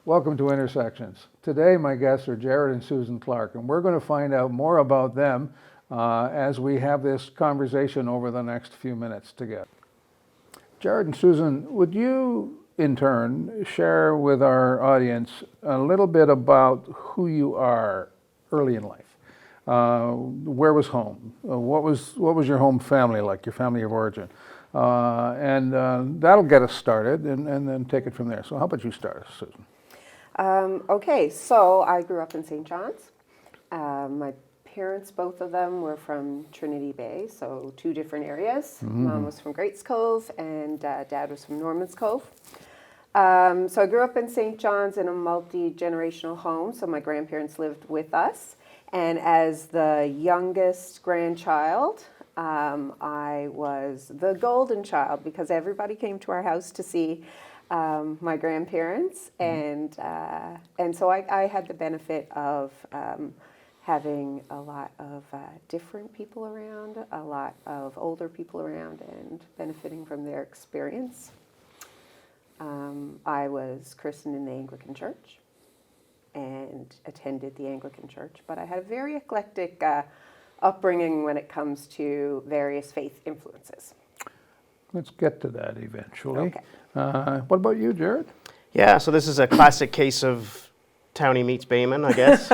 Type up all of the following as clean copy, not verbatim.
Welcome to Intersections. Today my guests are Jared and Susan Clarke, and we're going to find out more about them as we have this conversation over the next few minutes together. Jared and Susan, would you in turn share with our audience a little bit about who you are early in life? Where was home? What was your home family like, your family of origin? And that'll get us started, and then take it from there. So how about you start, Susan? Okay, so I grew up in St. John's. My parents, both of them, were from Trinity Bay, so two different areas. Mom was from Greats Cove, and Dad was from Norman's Cove. So I grew up in St. John's in a multi-generational home, so my grandparents lived with us. And as the youngest grandchild, I was the golden child because everybody came to our house to see my grandparents, and so I had the benefit of having a lot of different people around, a lot of older people around, and benefiting from their experience. I was christened in the Anglican Church and attended the Anglican Church, but I had a very eclectic upbringing when it comes to various faith influences. Let's get to that eventually. Okay. What about you, Jared? Yeah, so this is a classic case of Townie meets Bayman, I guess.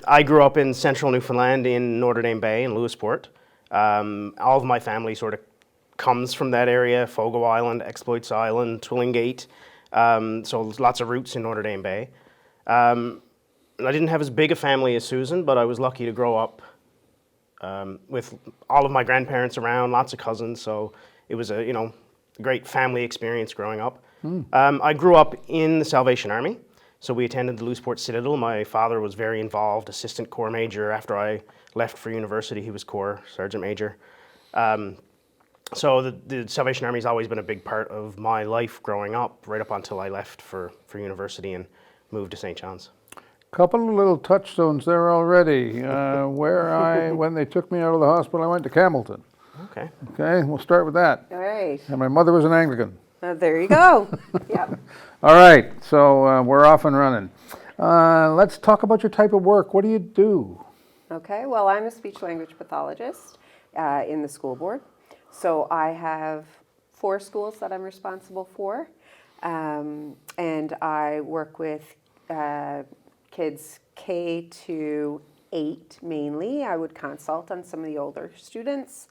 I grew up in central Newfoundland in Notre Dame Bay in Lewisport. All of my family sort of comes from that area, Fogo Island, Exploits Island, Twillingate, so lots of roots in Notre Dame Bay. I didn't have as big a family as Susan, but I was lucky to grow up with all of my grandparents around, lots of cousins, so it was a great family experience growing up. I grew up in the Salvation Army, so we attended the Lewisport Citadel. My father was very involved, assistant corps major. After I left for university, he was corps sergeant major. So the Salvation Army has always been a big part of my life growing up, right up until I left for university and moved to St. John's. Couple of little touchstones there already. When they took me out of the hospital, I went to Campbellton. Okay. Okay, we'll start with that. All right. And my mother was an Anglican. There you go. Yep. All right, so we're off and running. Let's talk about your type of work. What do you do? Okay, well, I'm a speech-language pathologist in the school board. So I have 4 schools that I'm responsible for, and I work with kids K to 8 mainly. I would consult on some of the older students,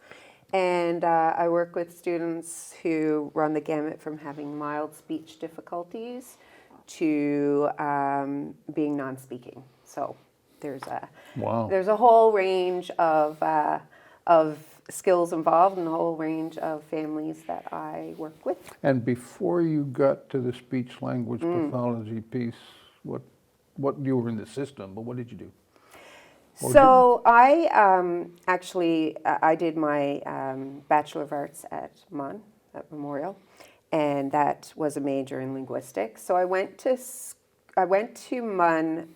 and I work with students who run the gamut from having mild speech difficulties to being non-speaking. So there's a whole range of skills involved and a whole range of families that I work with. And before you got to the speech language pathology piece, what you were in the system, but what did you do? So I I did my Bachelor of Arts at MUN, at Memorial, and that was a major in linguistics. So I went to MUN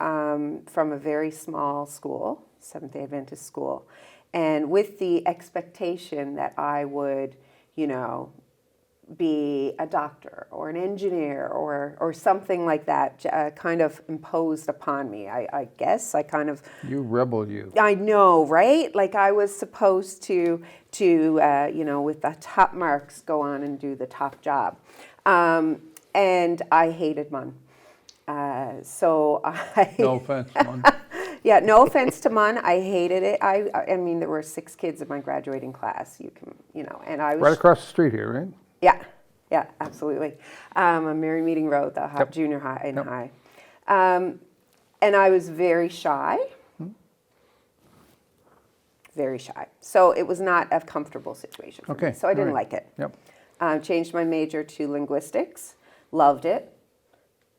from a very small school, Seventh-day Adventist school, and with the expectation that I would, be a doctor or an engineer or something like that, kind of imposed upon me. I guess I kind of... You rebel, you. I know, right? Like I was supposed to with the top marks, go on and do the top job. And I hated MUN. So I... No offense, MUN. Yeah, no offense to MUN. I hated it. I mean, there were 6 kids in my graduating class. And I was... Right across the street here, right? Yeah, absolutely. On Mary Meeting Road, the junior high and high. And I was very shy. Very shy. So it was not a comfortable situation for me. So I didn't like it. Yep. Changed my major to linguistics. Loved it.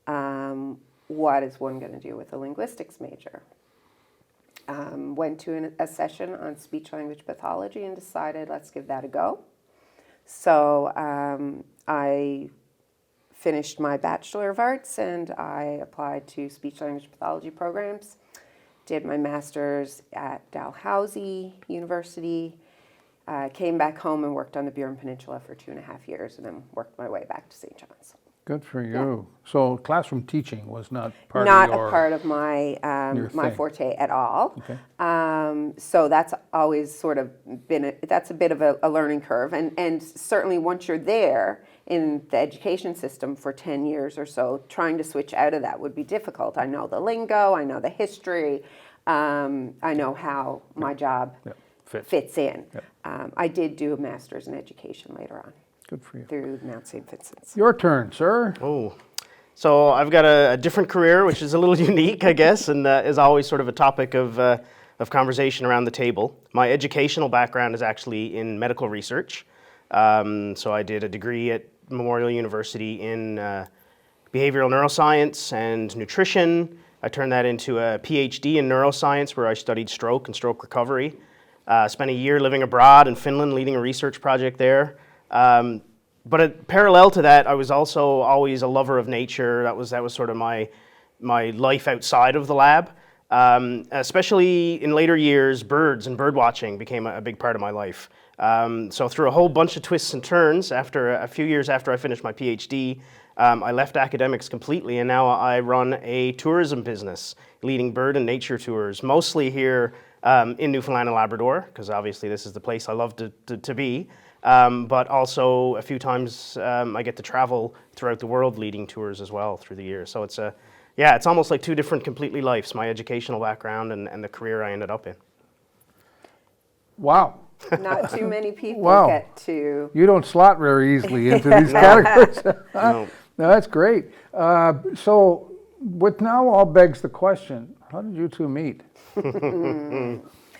What is one going to do with a linguistics major? Went to a session on speech-language pathology and decided, let's give that a go. So I finished my Bachelor of Arts and I applied to speech-language pathology programs, did my master's at Dalhousie University, came back home and worked on the Burin Peninsula for 2.5 years and then worked my way back to St. John's. Good for you. So classroom teaching was not part Not of your... a part of my my thing. forte at all. Okay. So that's always sort of been that's a bit of a learning curve, and certainly once you're there in the education system for 10 years or so, trying to switch out of that would be difficult. I know the lingo, I know the history, I know how my job fits in. I did do a master's in education later on. Good for you. Through Mount St. Vincent's. Your turn, sir. Oh, so I've got a different career, which is a little unique, I guess, and is always sort of a topic of conversation around the table. My educational background is actually in medical research. So I did a degree at Memorial University in behavioral neuroscience and nutrition. I turned that into a PhD in neuroscience, where I studied stroke and stroke recovery. Spent a year living abroad in Finland, leading a research project there. But parallel to that, I was also always a lover of nature. That was sort of my life outside of the lab. Especially in later years, birds and bird watching became a big part of my life. So through a whole bunch of twists and turns, after a few years after I finished my PhD, I left academics completely, and now I run a tourism business, leading bird and nature tours, mostly here in Newfoundland and Labrador, because obviously this is the place I love to be. But also a few times I get to travel throughout the world leading tours as well through the year. So it's almost like two different completely lives, my educational background and the career I ended up in. Wow. Not too many people Wow. get to. You don't slot very easily into these categories. No. No, that's great. So what now all begs the question, how did you two meet?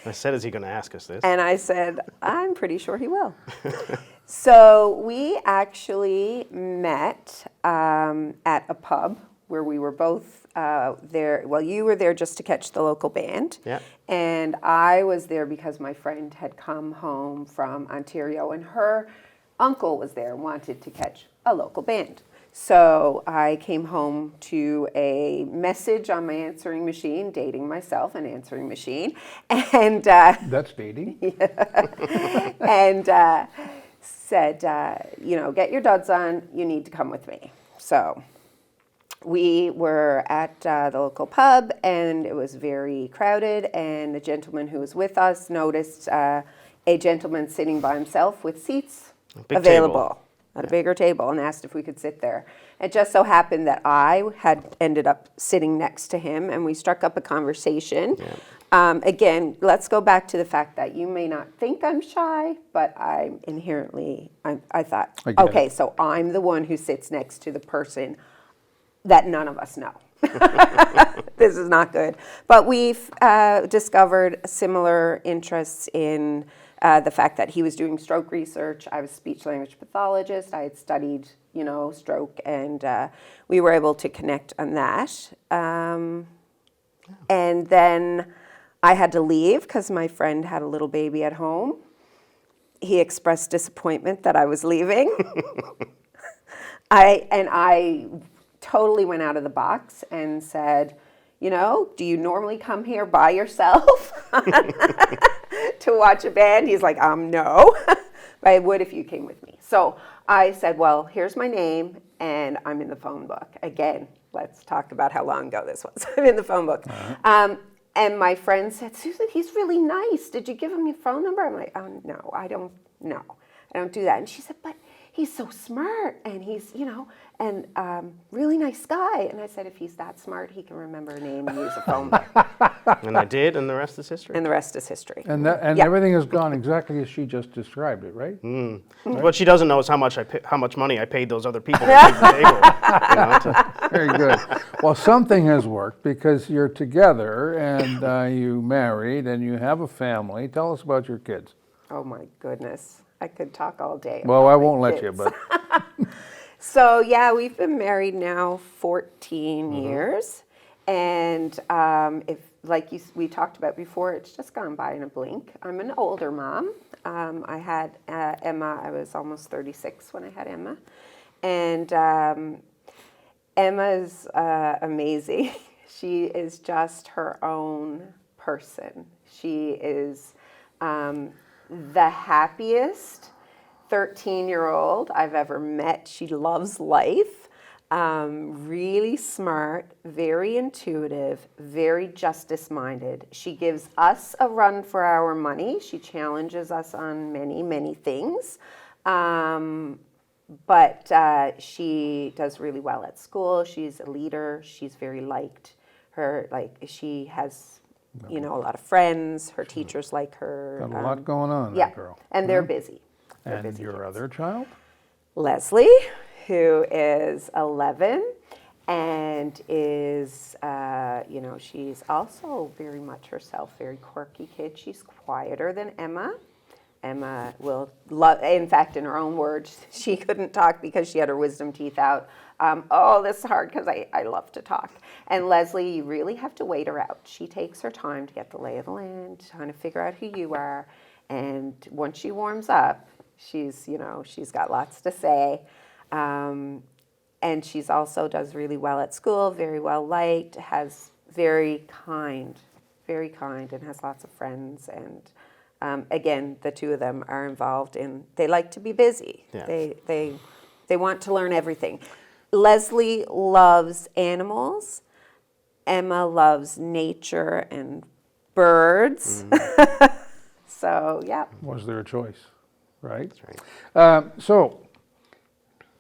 I said, is he going to ask us this? And I said, I'm pretty sure he will. So we actually met at a pub where we were both there. Well, you were there just to catch the local band. Yeah. And I was there because my friend had come home from Ontario and her uncle was there and wanted to catch a local band. So I came home to a message on my answering machine, dating myself, an answering machine, and That's dating. and said, get your duds on, you need to come with me. So we were at the local pub, and it was very crowded, and the gentleman who was with us noticed a gentleman sitting by himself with seats big available. table. At a bigger table, and asked if we could sit there. It just so happened that I had ended up sitting next to him, and we struck up a conversation. Yeah. Again, let's go back to the fact that you may not think I'm shy, but I'm inherently, I thought, I get okay, it. so I'm the one who sits next to the person that none of us know. This is not good. But we've discovered similar interests in the fact that he was doing stroke research. I was a speech-language pathologist. I had studied, stroke, and we were able to connect on that. And then I had to leave because my friend had a little baby at home. He expressed disappointment that I was leaving. I totally went out of the box and said, do you normally come here by yourself to watch a band? He's like, no, but I would if you came with me. So I said, well, here's my name, and I'm in the phone book. Again, let's talk about how long ago this was. I'm in the phone book. And my friend said, Susan, he's really nice. Did you give him your phone number? I'm like, oh, no, I don't do that. And she said, but he's so smart, and he's, and really nice guy. And I said, if he's that smart, he can remember a name and use a phone book. And I did, and the rest is history. And the rest is history. And Yeah. everything has gone exactly as she just described it, right? What she doesn't know is how much money I paid those other people to take the table. Very good. Well, something has worked because you're together and you married and you have a family. Tell us about your kids. Oh my goodness. I could talk all day. Well, about I my won't let you, kids. but So yeah, we've been married now 14 years. And we talked about before, it's just gone by in a blink. I'm an older mom. I had Emma, I was almost 36 when I had Emma. And Emma's amazing. She is just her own person. She is the happiest 13-year-old I've ever met. She loves life. Really smart, very intuitive, very justice-minded. She gives us a run for our money. She challenges us on many, many things. But she does really well at school. She's a leader. She's very liked. She has, a lot of friends. Her teachers like her. Got a lot going on, Yeah, that girl. and they're busy. They're And busy your kids. other child? Leslie, who is 11 and is, she's also very much herself, very quirky kid. She's quieter than Emma. Emma will love, in fact, in her own words, she couldn't talk because she had her wisdom teeth out. This is hard because I love to talk. And Leslie, you really have to wait her out. She takes her time to get the lay of the land, to kind of figure out who you are. And once she warms up, she's got lots to say. And she's also does really well at school, very well liked, has very kind, and has lots of friends. And again, the two of them are involved in, they like to be busy. Yeah. They want to learn everything. Leslie loves animals. Emma loves nature and birds. So, yeah. Was there a choice, right? That's right. So,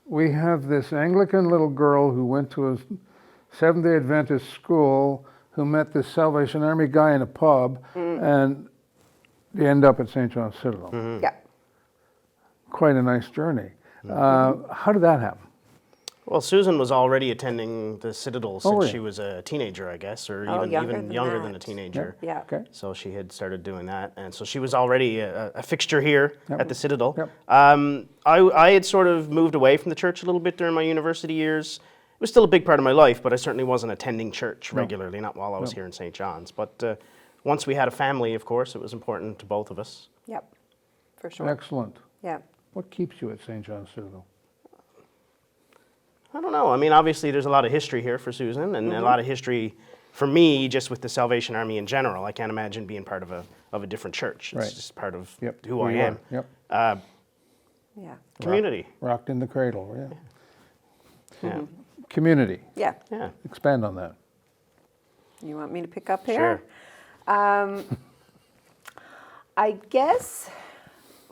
we have this Anglican little girl who went to a Seventh-day Adventist school who met this Salvation Army guy in a pub, and they end up at St. John's Citadel. Yeah. Quite a nice journey. How did that happen? Well, Susan was already attending the Citadel since really? she was a teenager, I guess, or Oh, even younger younger than than a that. teenager. Yeah. Okay. So she had started doing that, and so she was already a fixture here at the Citadel. Yep. I had sort of moved away from the church a little bit during my university years. It was still a big part of my life, but I certainly wasn't attending church regularly, not while I was here in St. John's. But once we had a family, of course, it was important to both of us. Yep. For sure. Excellent. Yeah. What keeps you at St. John's Citadel? I don't know. I mean, obviously, there's a lot of history here for Susan, and a lot of history for me, just with the Salvation Army in general. I can't imagine being part of a different church. It's Right. just part of Yep. who I you am. are. Yep. Yeah. Community. Rocked in the cradle, yeah. Yeah. Community. Yeah. Yeah. Expand on that. You want me to pick up here? Sure. I guess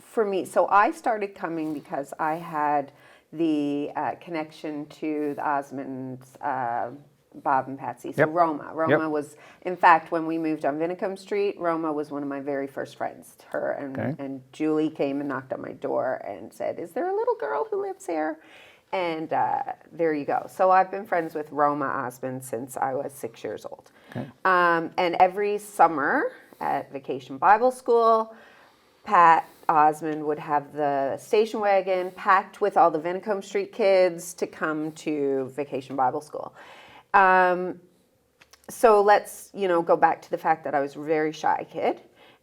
for me, so I started coming because I had the connection to the Osmonds, Bob and Patsy. So Yep. Roma. Roma was, in fact, when we moved on Vinicum Street, Roma was one of my very first friends. Her and Julie came and knocked on my door and said, "Is there a little girl who lives here?" And there you go. So I've been friends with Roma Osmond since I was 6 years old. Okay. And every summer at Vacation Bible School, Pat Osmond would have the station wagon packed with all the Vinicum Street kids to come to Vacation Bible School. So let's, go back to the fact that I was a very shy kid,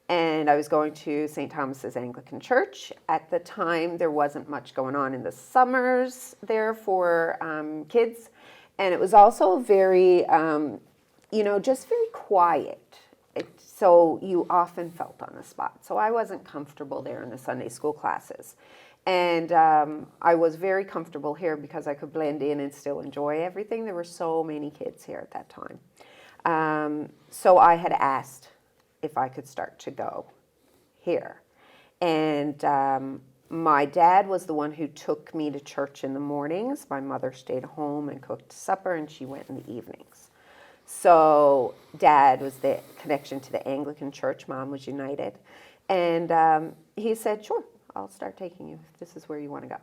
and I was going to St. Thomas's Anglican Church. At the time, there wasn't much going on in the summers there for kids, and it was also very, just very quiet. So you often felt on the spot. So I wasn't comfortable there in the Sunday school classes. And I was very comfortable here because I could blend in and still enjoy everything. There were so many kids here at that time. So I had asked if I could start to go here. And my dad was the one who took me to church in the mornings. My mother stayed home and cooked supper, and she went in the evenings. So Dad was the connection to the Anglican Church. Mom was United. And he said, "Sure, I'll start taking you if this is where you want to go."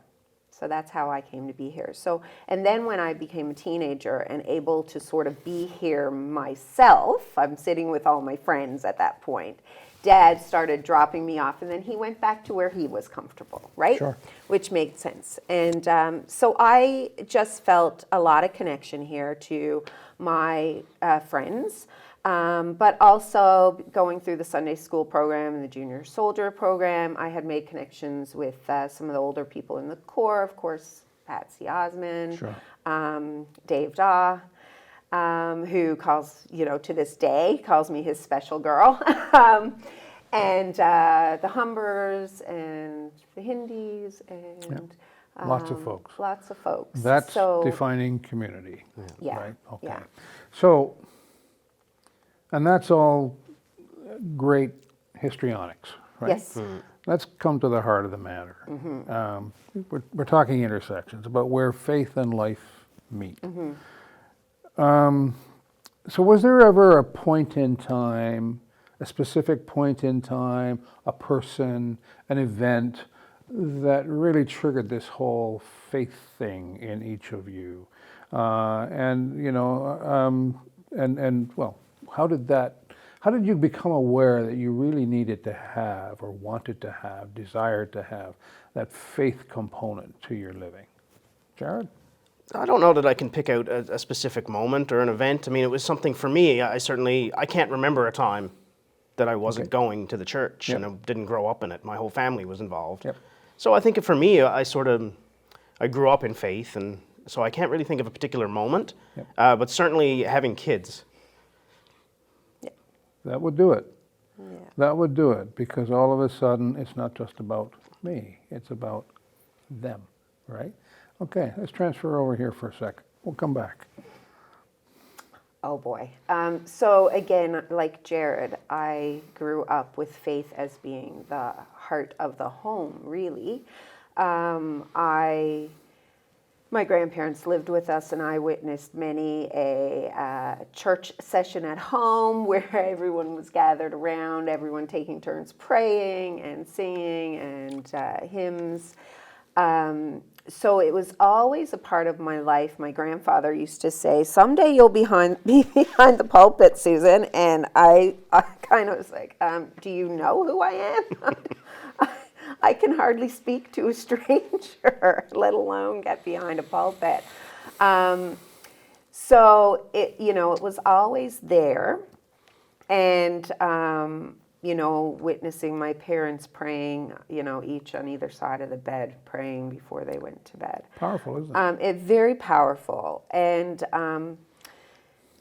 So that's how I came to be here. So, and then when I became a teenager and able to sort of be here myself, I'm sitting with all my friends at that point, Dad started dropping me off, and then he went back to where he was comfortable, right? Sure. Which made sense. And so I just felt a lot of connection here to my friends, but also going through the Sunday school program and the junior soldier program, I had made connections with some of the older people in the Corps, of course, Patsy Osmond, Sure. Dave Daw, who calls, to this day, calls me his special girl. And the Humbers and the Hindis and Lots of folks. Lots of folks. That's so, defining community, yeah, right? Okay. yeah. So, and that's all great histrionics, right? Yes. Let's come to the heart of the matter. We're talking intersections, about where faith and life meet. So was there ever a point in time, a specific point in time, a person, an event that really triggered this whole faith thing in each of you? Well, how did you become aware that you really needed to have, or wanted to have, desired to have that faith component to your living? Jared? I don't know that I can pick out a specific moment or an event. I mean, it was something for me. I can't remember a time that I wasn't going to the church, Yep. and I didn't grow up in it. My whole family was involved. Yep. So I think for me, I grew up in faith, and so I can't really think of a particular moment, Yep. but certainly having kids. That would do it. Yeah. That would do it, because all of a sudden it's not just about me, it's about them, right? Okay, let's transfer over here for a second. We'll come back. Oh boy. So again, like Jared, I grew up with faith as being the heart of the home, really. My grandparents lived with us, and I witnessed many a church session at home where everyone was gathered around, everyone taking turns praying and singing and hymns. So it was always a part of my life. My grandfather used to say, "Someday you'll be behind the pulpit, Susan." And I kind of was like, "Do you know who I am?" I can hardly speak to a stranger, let alone get behind a pulpit. So it was always there, and witnessing my parents praying, each on either side of the bed, praying before they went to bed. Powerful, isn't it? It's very powerful, and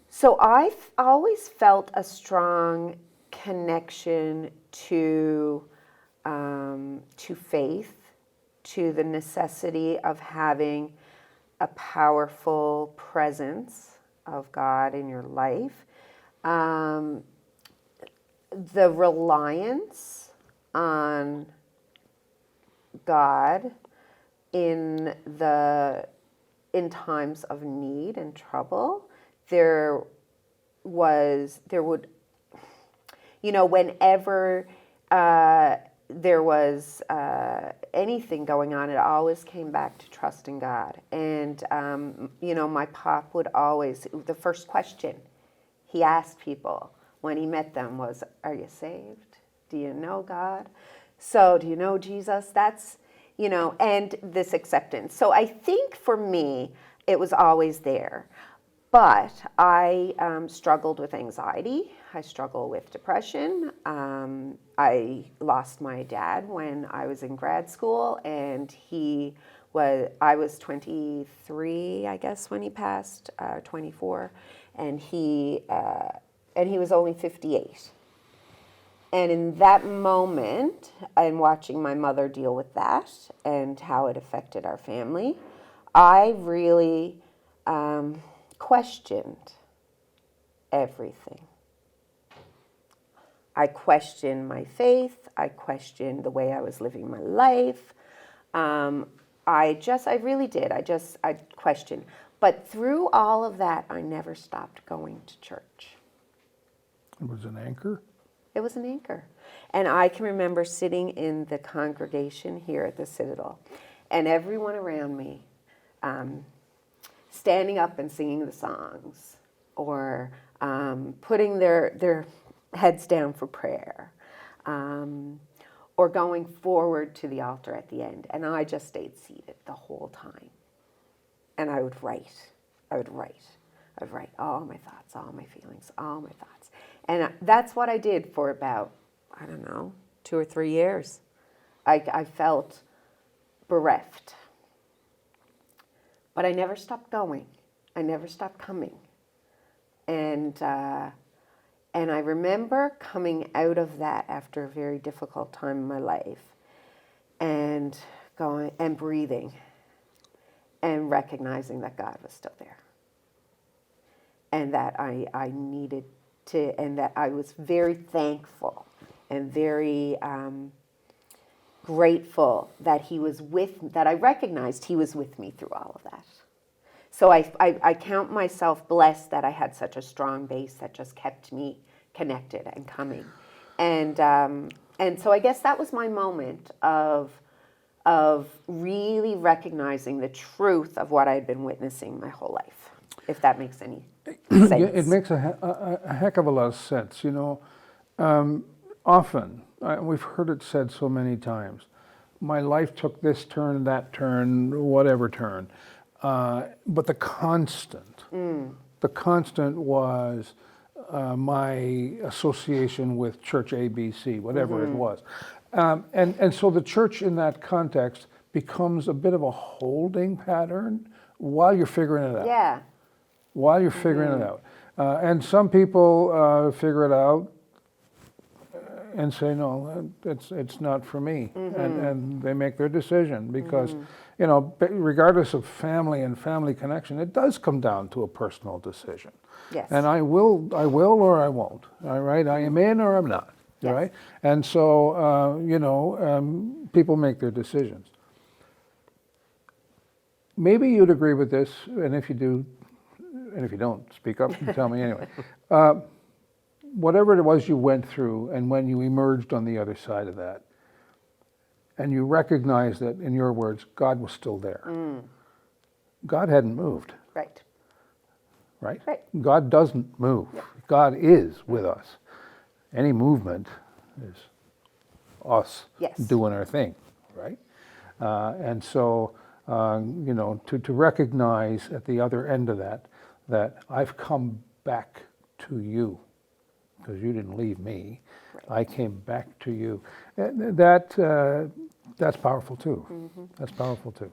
so I've always felt a strong connection to faith, to the necessity of having a powerful presence of God in your life, the reliance on God in times of need and trouble. Whenever there was anything going on, it always came back to trusting God. And, my pop would always, the first question he asked people when he met them was, "Are you saved? Do you know God? So do you know Jesus?" That's, and this acceptance. So I think for me, it was always there. But I struggled with anxiety. I struggled with depression. I lost my dad when I was in grad school, and I was 23, I guess, when he passed, 24, and he was only 58. And in that moment, and watching my mother deal with that and how it affected our family, I really questioned everything. I questioned my faith. I questioned the way I was living my life. I really did. I questioned. But through all of that, I never stopped going to church. It was an anchor. It was an anchor. And I can remember sitting in the congregation here at the Citadel, and everyone around me standing up and singing the songs, or putting their heads down for prayer, or going forward to the altar at the end. And I just stayed seated the whole time. And I would write all my thoughts, all my feelings, all my thoughts. And that's what I did for about, 2 or 3 years. I felt bereft. But I never stopped going. I never stopped coming. And I remember coming out of that after a very difficult time in my life, and going and breathing and recognizing that God was still there. And that I needed to, and that I was very thankful and very grateful that he was that I recognized he was with me through all of that. So I count myself blessed that I had such a strong base that just kept me connected and coming. And so I guess that was my moment of really recognizing the truth of what I had been witnessing my whole life, if that makes any sense. Yeah, it makes a heck of a lot of sense. Often, we've heard it said so many times, my life took this turn, that turn, whatever turn. But the constant was my association with Church ABC, whatever it was. And so the church in that context becomes a bit of a holding pattern while you're figuring it out. Yeah. While you're figuring it out. And some people figure it out and say, no, it's not for me. And they make their decision because, regardless of family and family connection, it does come down to a personal decision. Yes. And I will or I won't, all right? I am in or I'm not, Yes. right? And so, people make their decisions. Maybe you'd agree with this, and if you do, and if you don't, speak up and tell me anyway. Whatever it was you went through, and when you emerged on the other side of that, and you recognized that, in your words, God was still there. God hadn't moved, Right. right? Right. God doesn't move. Yep. God is with us. Any movement is us Yes. doing our thing, right? And so, to recognize at the other end of that I've come back to you, because you didn't leave me. Right. I came back to you. That's powerful too. That's powerful too.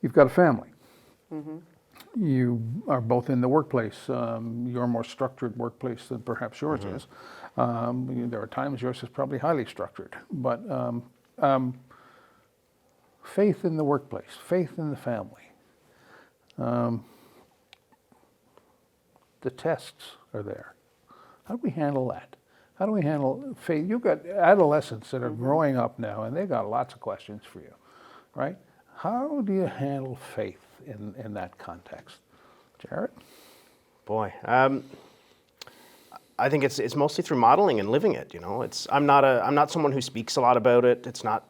You've got a family. You are both in the workplace. Your more structured workplace than perhaps yours is. There are times yours is probably highly structured. But faith in the workplace, faith in the family. The tests are there. How do we handle that? How do we handle faith? You've got adolescents that are growing up now, and they've got lots of questions for you, right? How do you handle faith in that context? Jared? Boy, I think it's mostly through modeling and living it. I'm not someone who speaks a lot about it. It's not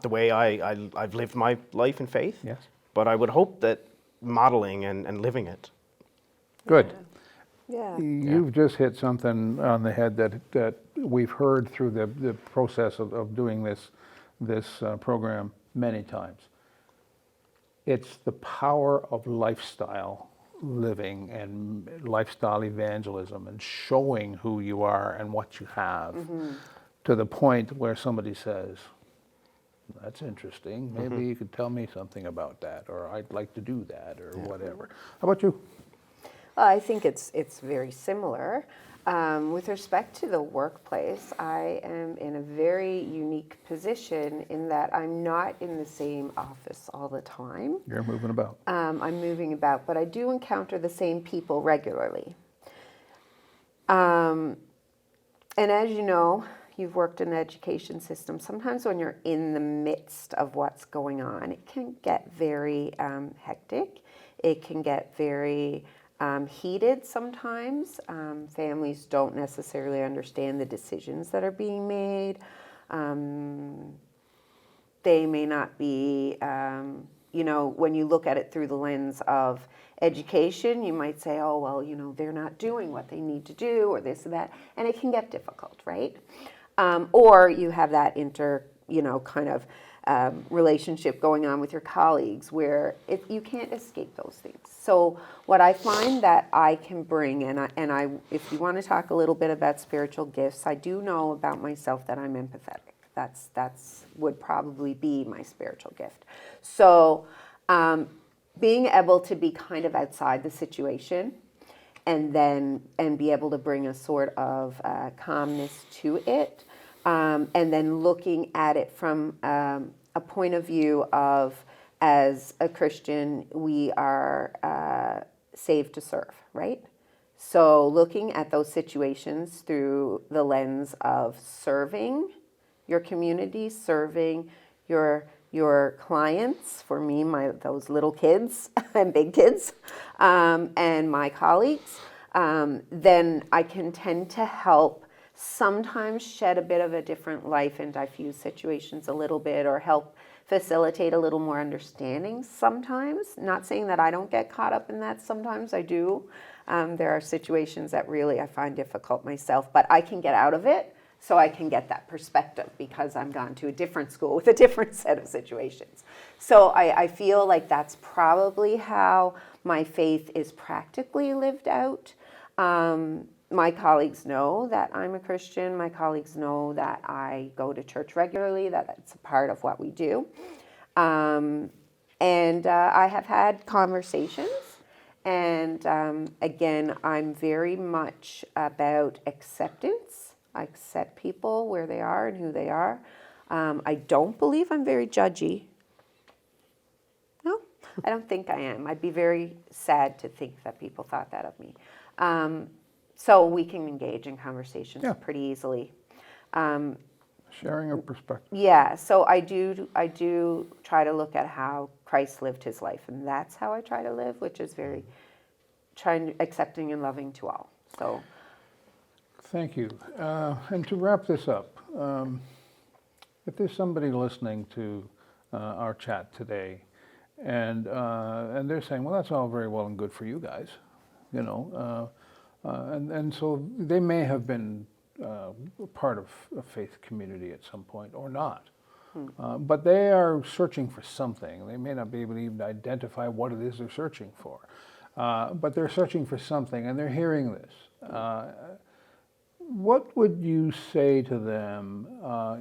the way I've lived my life in faith. Yes. But I would hope that modeling and living it. Good. Yeah. You've just hit something on the head that we've heard through the process of doing this program many times. It's the power of lifestyle living and lifestyle evangelism and showing who you are and what you have to the point where somebody says, that's interesting, maybe you could tell me something about that, or I'd like to do that, or whatever. How about you? I think it's very similar. With respect to the workplace, I am in a very unique position in that I'm not in the same office all the time. You're moving about. I'm moving about, but I do encounter the same people regularly. And as you know, you've worked in the education system. Sometimes when you're in the midst of what's going on, it can get very hectic. It can get very heated sometimes. Families don't necessarily understand the decisions that are being made. They may not be, when you look at it through the lens of education, you might say, oh, well, they're not doing what they need to do, or this or that, and it can get difficult, right? Or you have that relationship going on with your colleagues where you can't escape those things. So what I find that I can bring, and I, if you want to talk a little bit about spiritual gifts, I do know about myself that I'm empathetic. That's would probably be my spiritual gift. So being able to be kind of outside the situation and be able to bring a sort of calmness to it. And then looking at it from a point of view of, as a Christian, we are saved to serve, right? So looking at those situations through the lens of serving your community, serving your clients, for me, those little kids and big kids, and my colleagues, then I can tend to help sometimes shed a bit of a different life and diffuse situations a little bit, or help facilitate a little more understanding sometimes. Not saying that I don't get caught up in that, sometimes I do. There are situations that really I find difficult myself, but I can get out of it so I can get that perspective because I'm gone to a different school with a different set of situations. So I feel like that's probably how my faith is practically lived out. My colleagues know that I'm a Christian. My colleagues know that I go to church regularly, that it's a part of what we do. And I have had conversations. And again, I'm very much about acceptance. I accept people where they are and who they are. I don't believe I'm very judgy. No, I don't think I am. I'd be very sad to think that people thought that of me. So we can engage in conversations pretty easily. Sharing a perspective. Yeah, so I do try to look at how Christ lived his life, and that's how I try to live, which is very accepting and loving to all. So, Thank you. And to wrap this up, if there's somebody listening to our chat today, and they're saying, well, that's all very well and good for you guys, you know, and so they may have been part of a faith community at some point or not. But they are searching for something. They may not be able to even identify what it is they're searching for. But they're searching for something, and they're hearing this. What would you say to them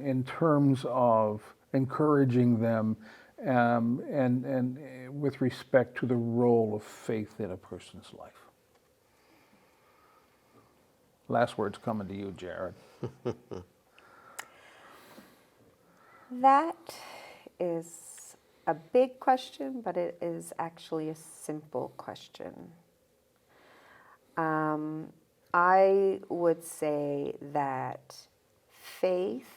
in terms of encouraging them and with respect to the role of faith in a person's life? Last words coming to you, Jared. that is a big question, but it is actually a simple question. I would say that faith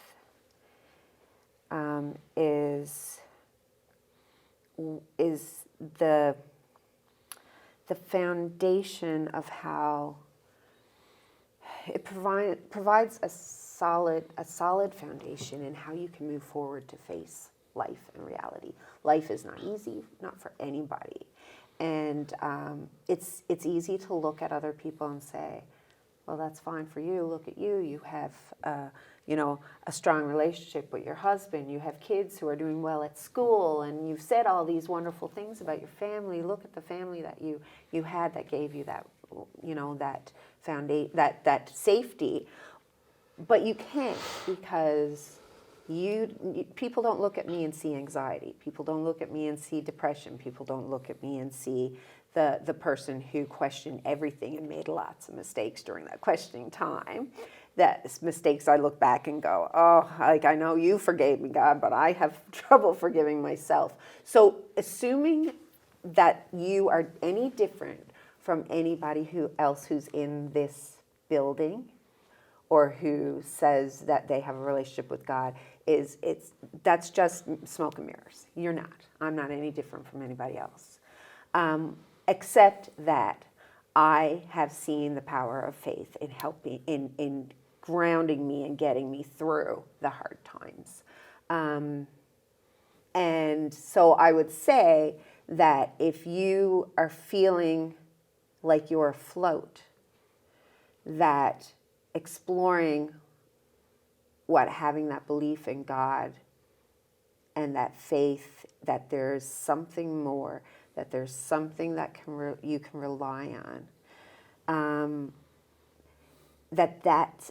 is the foundation of how it provides a solid foundation in how you can move forward to face life and reality. Life is not easy, not for anybody, and it's easy to look at other people and say, well, that's fine for you. Look at you. You have, a strong relationship with your husband. You have kids who are doing well at school, and you've said all these wonderful things about your family. Look at the family that you had that gave you that, that foundation, that safety. But you can't, because people don't look at me and see anxiety. People don't look at me and see depression. People don't look at me and see the person who questioned everything and made lots of mistakes during that questioning time. That mistakes I look back and go, oh, like, I know you forgave me, God, but I have trouble forgiving myself. So assuming that you are any different from anybody else who's in this building or who says that they have a relationship with God, that's just smoke and mirrors. You're not. I'm not any different from anybody else. Except that I have seen the power of faith in helping, in grounding me and getting me through the hard times. And so I would say that if you are feeling like you're afloat, that exploring having that belief in God and that faith that there's something more, that there's something that you can rely on,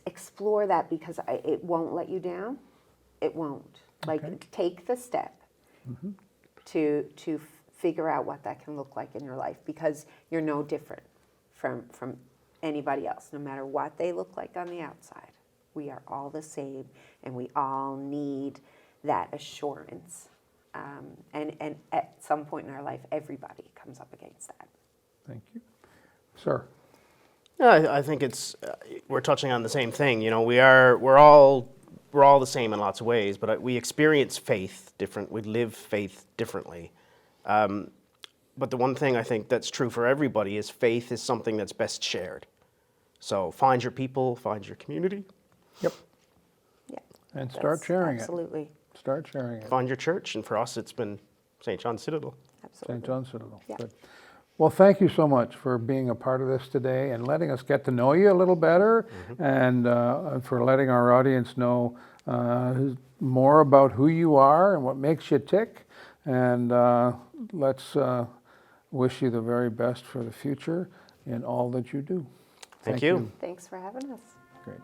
explore that, because it won't let you down. It won't. Okay. Like, take the step to figure out what that can look like in your life, because you're no different from anybody else, no matter what they look like on the outside. We are all the same, and we all need that assurance And at some point in our life, everybody comes up against that. Thank you. Sir? Yeah, I think it's we're touching on the same thing. You know, we're all the same in lots of ways, but we experience faith different. We live faith differently. But the one thing I think that's true for everybody is faith is something that's best shared. So find your people, find your community. Yep. Yeah. And start sharing absolutely. it. Start sharing it. Find your church, and for us, it's been St. John's Citadel. Absolutely. St. John's Citadel. Yeah. Good. Well, thank you so much for being a part of this today and letting us get to know you a little better, and for letting our audience know more about who you are and what makes you tick. And let's wish you the very best for the future in all that you do. Thank you. Thanks for having us. Great.